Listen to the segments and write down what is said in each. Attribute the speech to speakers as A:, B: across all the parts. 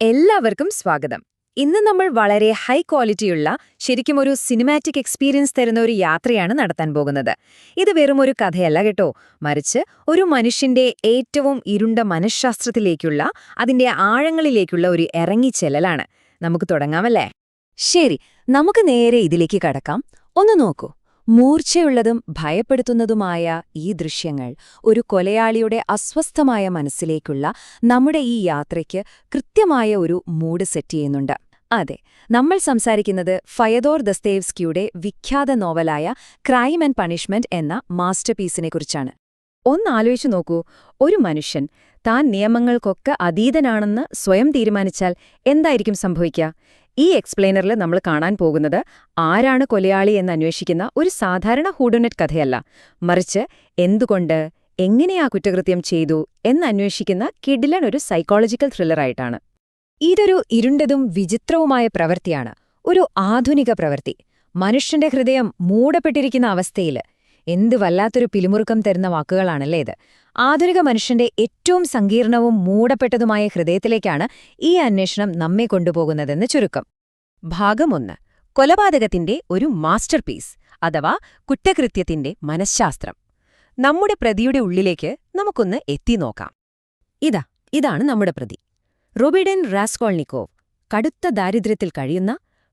A: എല്ലാവർക്കും സ്വാഗതം. ഇന്ന് നമ്മൾ വളരെ ഹൈ ക്വാളിറ്റിയുള്ള ശരിക്കും ഒരു സിനിമാറ്റിക് എക്സ്പീരിയൻസ് തരുന്ന ഒരു യാത്രയാണ് നടത്താൻ പോകുന്നത്. ഇത് വെറും ഒരു കഥയല്ല കേട്ടോ, മറിച്ച് ഒരു മനുഷ്യന്റെ ഏറ്റവും ഇരുണ്ട മനഃശാസ്ത്രത്തിലേക്കുള്ള, അതിന്റെ ആഴങ്ങളിലേക്കുള്ള ഒരു ഇറങ്ങിച്ചെല്ലലാണ്. നമുക്ക് തുടങ്ങാമല്ലേ?
B: ശരി, നമുക്ക് നേരെ ഇതിലേക്ക് കടക്കാം. ഒന്ന് നോക്കൂ, മൂർച്ചയുള്ളതും ഭയപ്പെടുത്തുന്നതുമായ ഈ ദൃശ്യങ്ങൾ ഒരു കൊലയാളിയുടെ അസ്വസ്ഥമായ മനസ്സിലേക്കുള്ള നമ്മുടെ ഈ യാത്രയ്ക്ക് കൃത്യമായ ഒരു മൂഡ് സെറ്റ് ചെയ്യുന്നുണ്ട്. അതെ, നമ്മൾ സംസാരിക്കുന്നത് ഫയദോർ ദസ്തേവ്സ്കിയുടെ വിഖ്യാത നോവലായ ക്രൈം ആൻഡ് പണിഷ്മെന്റ് എന്ന മാസ്റ്റർപീസിനെക്കുറിച്ചാണ്.
A: ഒന്നാലോചിച്ചു നോക്കൂ, ഒരു മനുഷ്യൻ താൻ നിയമങ്ങൾക്കൊക്കെ അതീതനാണെന്ന് സ്വയം തീരുമാനിച്ചാൽ എന്തായിരിക്കും സംഭവിക്കുക? ഈ എക്സ്പ്ലെയിനറിൽ നമ്മൾ കാണാൻ പോകുന്നത് ആരാണ് കൊലയാളി എന്ന് അന്വേഷിക്കുന്ന ഒരു സാധാരണ ഹൂഡുനെറ്റ് കഥയല്ല, മറിച്ച് എന്തുകൊണ്ട്, എങ്ങനെ ആ കുറ്റകൃത്യം ചെയ്തു എന്നന്വേഷിക്കുന്ന കിടിലൻ ഒരു സൈക്കോളജിക്കൽ ത്രില്ലറായിട്ടാണ്. ഇതൊരു ഇരുണ്ടതും വിചിത്രവുമായ പ്രവൃത്തിയാണ്, ഒരു ആധുനിക പ്രവൃത്തി. മനുഷ്യന്റെ ഹൃദയം മൂടപ്പെട്ടിരിക്കുന്ന അവസ്ഥയിൽ. എന്ത് വല്ലാത്തൊരു പിലിമുറുക്കം തരുന്ന വാക്കുകളാണല്ലേ ഇത്. ആധുനിക മനുഷ്യന്റെ ഏറ്റവും സങ്കീർണവും മൂടപ്പെട്ടതുമായ ഹൃദയത്തിലേക്കാണ് ഈ അന്വേഷണം നമ്മെ കൊണ്ടുപോകുന്നതെന്ന് ചുരുക്കം. ഭാഗം 1. കൊലപാതകത്തിന്റെ ഒരു മാസ്റ്റർപീസ്, അഥവാ കുറ്റകൃത്യത്തിന്റെ മനഃശാസ്ത്രം. നമ്മുടെ പ്രതിയുടെ ഉള്ളിലേക്ക് നമുക്കൊന്ന് എത്തിനോക്കാം. ഇതാണ് നമ്മുടെ പ്രതി, റൊബിഡൻ റാസ്കോൾനിക്കോവ്. കടുത്ത ദാരിദ്ര്യത്തിൽ കഴിയുന്ന,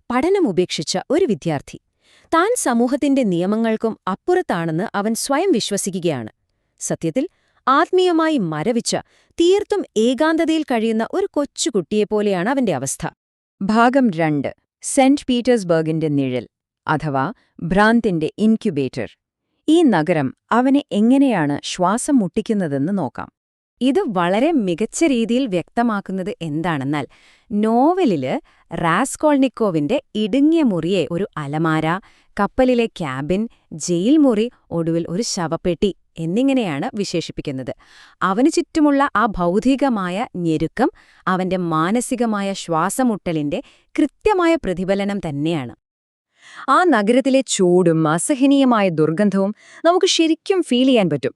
A: പഠനമുപേക്ഷിച്ച ഒരു വിദ്യാർത്ഥി. താൻ സമൂഹത്തിന്റെ നിയമങ്ങൾക്കും അപ്പുറത്താണെന്ന് അവൻ സ്വയം വിശ്വസിക്കുകയാണ്. സത്യത്തിൽ ആത്മീയമായി മരവിച്ച, തീർത്തും ഏകാന്തതയിൽ കഴിയുന്ന ഒരു കൊച്ചുകുട്ടിയെപ്പോലെയാണ് അവന്റെ അവസ്ഥ.
B: ഭാഗം 2. സെന്റ് പീറ്റേഴ്സ്ബർഗിന്റെ നിഴൽ, അഥവാ ഭ്രാന്തിന്റെ ഇൻക്യുബേറ്റർ. ഈ നഗരം അവനെ എങ്ങനെയാണ് ശ്വാസം മുട്ടിക്കുന്നതെന്ന് നോക്കാം.
A: ഇത് വളരെ മികച്ച രീതിയിൽ വ്യക്തമാക്കുന്നത് എന്താണെന്നാൽ, നോവലില് റാസ്കോൾനിക്കോവിന്റെ ഇടുങ്ങിയ മുറിയെ ഒരു അലമാര, കപ്പലിലെ ക്യാബിൻ, ജയിൽ മുറി, ഒടുവിൽ ഒരു ശവപ്പെട്ടി എന്നിങ്ങനെയാണ് വിശേഷിപ്പിക്കുന്നത്. അവനു ചുറ്റുമുള്ള ആ ഭൗതികമായ ഞെരുക്കം അവന്റെ മാനസികമായ ശ്വാസമുട്ടലിന്റെ കൃത്യമായ പ്രതിഫലനം തന്നെയാണ്. ആ നഗരത്തിലെ ചൂടും അസഹനീയമായ ദുർഗന്ധവും നമുക്ക് ശരിക്കും ഫീൽ ചെയ്യാൻ പറ്റും.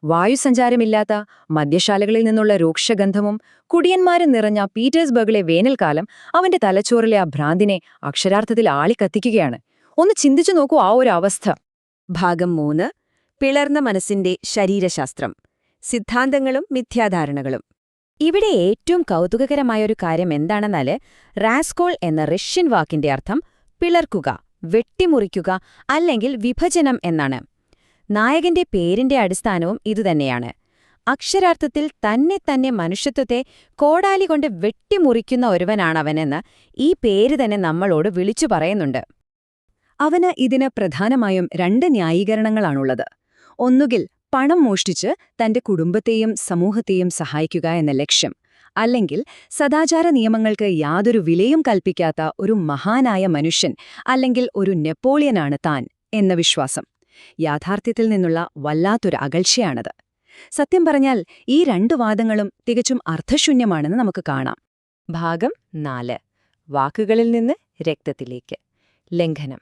A: വായുസഞ്ചാരമില്ലാത്ത മദ്യശാലകളിൽ നിന്നുള്ള രൂക്ഷഗന്ധവും കുടിയന്മാരും നിറഞ്ഞ പീറ്റേഴ്സ്ബർഗിലെ വേനൽക്കാലം അവന്റെ തലച്ചോറിലെ ആ ഭ്രാന്തിനെ അക്ഷരാർത്ഥത്തിൽ ആളിക്കത്തിക്കുകയാണ്. ഒന്ന് ചിന്തിച്ചു നോക്കൂ ആ ഒരു അവസ്ഥ.
B: ഭാഗം 3. പിളർന്ന മനസ്സിന്റെ ശരീരശാസ്ത്രം, സിദ്ധാന്തങ്ങളും മിഥ്യാധാരണകളും.
A: ഇവിടെ ഏറ്റവും കൗതുകകരമായൊരു കാര്യം എന്താണെന്നാൽ, റാസ്കോൾ എന്ന റഷ്യൻ വാക്കിന്റെ അർത്ഥം പിളർക്കുക, വെട്ടിമുറിക്കുക അല്ലെങ്കിൽ വിഭജനം എന്നാണ്. നായകന്റെ പേരിന്റെ അടിസ്ഥാനവും ഇതുതന്നെയാണ്. അക്ഷരാർത്ഥത്തിൽ തന്നെ മനുഷ്യത്വത്തെ കോടാലി കൊണ്ട് വെട്ടിമുറിക്കുന്ന ഒരുവനാണവനെന്ന് ഈ പേര് തന്നെ നമ്മളോട് വിളിച്ചു പറയുന്നുണ്ട്.
B: അവന് ഇതിന് പ്രധാനമായും 2 ന്യായീകരണങ്ങളാണുള്ളത്. ഒന്നുകിൽ പണം മോഷ്ടിച്ച് തന്റെ കുടുംബത്തെയും സമൂഹത്തെയും സഹായിക്കുക എന്ന ലക്ഷ്യം, അല്ലെങ്കിൽ സദാചാര നിയമങ്ങൾക്ക് യാതൊരു വിലയും കൽപ്പിക്കാത്ത ഒരു മഹാനായ മനുഷ്യൻ, അല്ലെങ്കിൽ ഒരു നെപ്പോളിയനാണ് താൻ എന്ന വിശ്വാസം. യാഥാർത്ഥ്യത്തിൽ നിന്നുള്ള വല്ലാത്തൊരു അകൽച്ചയാണത്. സത്യം പറഞ്ഞാൽ ഈ 2 വാദങ്ങളും തികച്ചും അർത്ഥശൂന്യമാണെന്ന് നമുക്ക് കാണാം.
A: ഭാഗം 4. വാക്കുകളിൽ നിന്ന് രക്തത്തിലേക്ക്. ലംഘനം.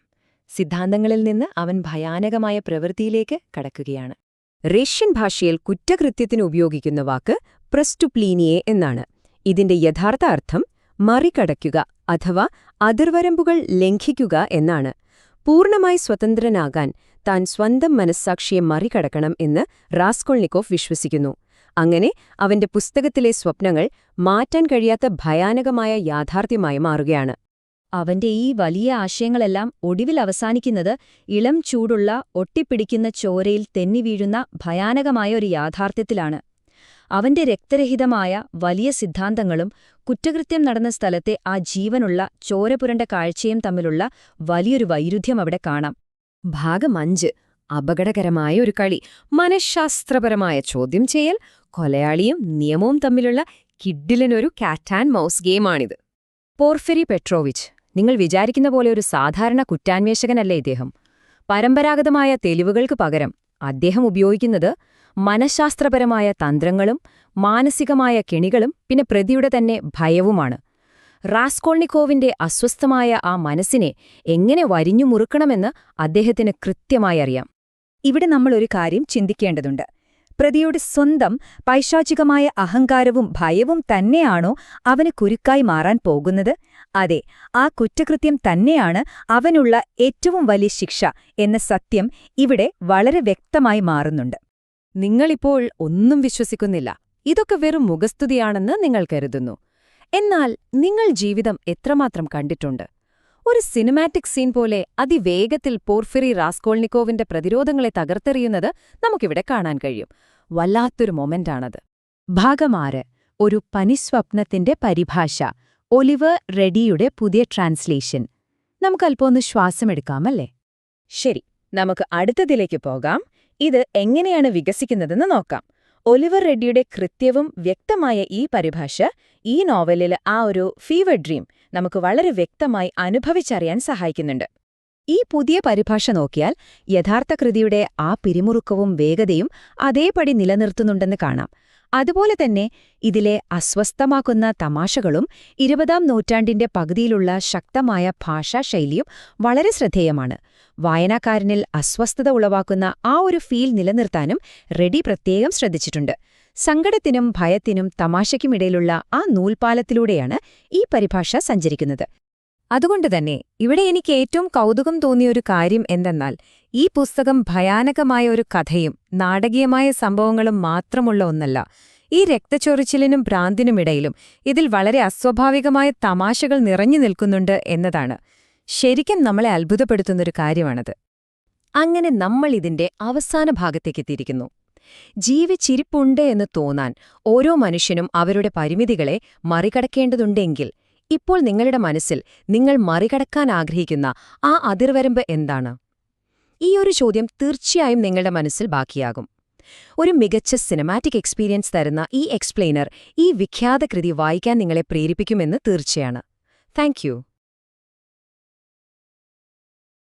A: സിദ്ധാന്തങ്ങളിൽ നിന്ന് അവൻ ഭയാനകമായ പ്രവൃത്തിയിലേക്ക് കടക്കുകയാണ്. റഷ്യൻ ഭാഷയിൽ കുറ്റകൃത്യത്തിന് ഉപയോഗിക്കുന്ന വാക്ക് പ്രസ്റ്റുപ്ലീനിയെ എന്നാണ്. ഇതിന്റെ യഥാർത്ഥ അർത്ഥം മറികടക്കുക അഥവാ അതിർവരമ്പുകൾ ലംഘിക്കുക എന്നാണ്. പൂർണ്ണമായി സ്വതന്ത്രനാകാൻ താൻ സ്വന്തം മനസ്സാക്ഷിയെ മറികടക്കണം എന്ന് റാസ്കോൾനിക്കോവ് വിശ്വസിക്കുന്നു. അങ്ങനെ അവന്റെ പുസ്തകത്തിലെ സ്വപ്നങ്ങൾ മാറ്റാൻ കഴിയാത്ത ഭയാനകമായ യാഥാർത്ഥ്യമായി മാറുകയാണ്. അവന്റെ ഈ വലിയ ആശയങ്ങളെല്ലാം ഒടുവിൽ അവസാനിക്കുന്നത് ഇളം ചൂടുള്ള, ഒട്ടിപ്പിടിക്കുന്ന ചോരയിൽ തെന്നിവീഴുന്ന ഭയാനകമായ ഒരു യാഥാർത്ഥ്യത്തിലാണ്. അവന്റെ രക്തരഹിതമായ വലിയ സിദ്ധാന്തങ്ങളും കുറ്റകൃത്യം നടന്ന സ്ഥലത്തെ ആ ജീവനുള്ള ചോരപുരണ്ട കാഴ്ചയും തമ്മിലുള്ള വലിയൊരു വൈരുദ്ധ്യം അവിടെ കാണാം. ഭാഗം 5. അപകടകരമായ ഒരു കളി, മനഃശാസ്ത്രപരമായ ചോദ്യം ചെയ്യൽ, കൊലയാളിയും നിയമവും തമ്മിലുള്ള കിഡിലിനൊരു കാറ്റ് ആൻഡ് മൗസ് ഗെയിമാണിത്. പോർഫിരി പെട്രോവിച്ച്, നിങ്ങൾ വിചാരിക്കുന്ന പോലെ ഒരു സാധാരണ കുറ്റാന്വേഷകനല്ലേ ഇദ്ദേഹം. പരമ്പരാഗതമായ തെളിവുകൾക്ക് പകരം അദ്ദേഹം ഉപയോഗിക്കുന്നത് മനഃശാസ്ത്രപരമായ തന്ത്രങ്ങളും മാനസികമായ കെണികളും പിന്നെ പ്രതിയുടെ തന്നെ ഭയവുമാണ്. റാസ്കോൾനിക്കോവിന്റെ അസ്വസ്ഥമായ ആ മനസ്സിനെ എങ്ങനെ വരിഞ്ഞു മുറുക്കണമെന്ന് അദ്ദേഹത്തിന് കൃത്യമായി അറിയാം.
B: ഇവിടെ നമ്മളൊരു കാര്യം ചിന്തിക്കേണ്ടതുണ്ട്.
A: പ്രതിയുടെ സ്വന്തം പൈശാചികമായ അഹങ്കാരവും ഭയവും തന്നെയാണോ അവന് കുരുക്കായി മാറാൻ പോകുന്നത്? അതെ, ആ കുറ്റകൃത്യം തന്നെയാണ് അവനുള്ള ഏറ്റവും വലിയ ശിക്ഷ എന്ന സത്യം ഇവിടെ വളരെ വ്യക്തമായി മാറുന്നുണ്ട്. നിങ്ങളിപ്പോൾ ഒന്നും വിശ്വസിക്കുന്നില്ല, ഇതൊക്കെ വെറും മുഖസ്തുതിയാണെന്ന് നിങ്ങൾ കരുതുന്നു. എന്നാൽ നിങ്ങൾ ജീവിതം എത്രമാത്രം കണ്ടിട്ടുണ്ട്? ഒരു സിനിമാറ്റിക് സീൻ പോലെ അതിവേഗത്തിൽ പോർഫിറി റാസ്കോൾനിക്കോവിന്റെ പ്രതിരോധങ്ങളെ തകർത്തെറിയുന്നത് നമുക്കിവിടെ കാണാൻ കഴിയും. വല്ലാത്തൊരു മൊമെന്റാണത്. ഭാഗം 6. ഒരു പനിസ്വപ്നത്തിന്റെ പരിഭാഷ. ഒലിവർ റെഡിയുടെ പുതിയ ട്രാൻസ്ലേഷൻ. നമുക്കല്പമൊന്ന് ശ്വാസമെടുക്കാമല്ലേ? ശരി, നമുക്ക് അടുത്തതിലേക്ക് പോകാം. ഇത് എങ്ങനെയാണ് വികസിക്കുന്നതെന്ന് നോക്കാം. ഒലിവർ റെഡ്ഡിയുടെ കൃത്യവും വ്യക്തമായ ഈ പരിഭാഷ ഈ നോവലിലെ ആ ഒരു ഫീവർ ഡ്രീം നമുക്ക് വളരെ വ്യക്തമായി അനുഭവിച്ചറിയാൻ സഹായിക്കുന്നുണ്ട്. ഈ പുതിയ പരിഭാഷ നോക്കിയാൽ യഥാർത്ഥ കൃതിയുടെ ആ പിരിമുറുക്കവും വേഗതയും അതേപടി നിലനിർത്തുന്നുണ്ടെന്ന് കാണാം. അതുപോലെ തന്നെ ഇതിലെ അസ്വസ്ഥമാക്കുന്ന തമാശകളും 20-ാം നൂറ്റാണ്ടിന്റെ പകുതിയിലുള്ള ശക്തമായ ഭാഷാശൈലിയും വളരെ ശ്രദ്ധേയമാണ്. വായനക്കാരനിൽ അസ്വസ്ഥത ഉളവാക്കുന്ന ആ ഒരു ഫീൽ നിലനിർത്താനും റെഡി പ്രത്യേകം ശ്രദ്ധിച്ചിട്ടുണ്ട്. സങ്കടത്തിനും ഭയത്തിനും തമാശയ്ക്കുമിടയിലുള്ള ആ നൂൽപാലത്തിലൂടെയാണ് ഈ പരിഭാഷ സഞ്ചരിക്കുന്നത്. അതുകൊണ്ടുതന്നെ ഇവിടെ എനിക്ക് ഏറ്റവും കൗതുകം തോന്നിയൊരു കാര്യം എന്തെന്നാൽ, ഈ പുസ്തകം ഭയാനകമായ ഒരു കഥയും നാടകീയമായ സംഭവങ്ങളും മാത്രമുള്ള ഒന്നല്ല. ഈ രക്തച്ചൊറിച്ചിലിനും ഭ്രാന്തിനുമിടയിലും ഇതിൽ വളരെ അസ്വാഭാവികമായ തമാശകൾ നിറഞ്ഞു നിൽക്കുന്നുണ്ട് എന്നതാണ് ശരിക്കും നമ്മളെ അത്ഭുതപ്പെടുത്തുന്നൊരു കാര്യമാണത്. അങ്ങനെ നമ്മൾ ഇതിന്റെ അവസാന ഭാഗത്തേക്കെത്തിയിരിക്കുന്നു. ജീവിച്ചിരിപ്പുണ്ട് എന്ന് തോന്നാൻ ഓരോ മനുഷ്യനും അവരുടെ പരിമിതികളെ മറികടക്കേണ്ടതുണ്ടെങ്കിൽ ഇപ്പോൾ നിങ്ങളുടെ മനസ്സിൽ നിങ്ങൾ മറികടക്കാൻ ആഗ്രഹിക്കുന്ന ആ അതിർവരമ്പ് എന്താണ്? ഈ ഒരു ചോദ്യം തീർച്ചയായും നിങ്ങളുടെ മനസ്സിൽ ബാക്കിയാകും. ഒരു മികച്ച സിനിമാറ്റിക് എക്സ്പീരിയൻസ് തരുന്ന ഈ എക്സ്പ്ലെയിനർ ഈ വിഖ്യാത കൃതി വായിക്കാൻ നിങ്ങളെ പ്രേരിപ്പിക്കുമെന്ന് തീർച്ചയാണ്. Thank you.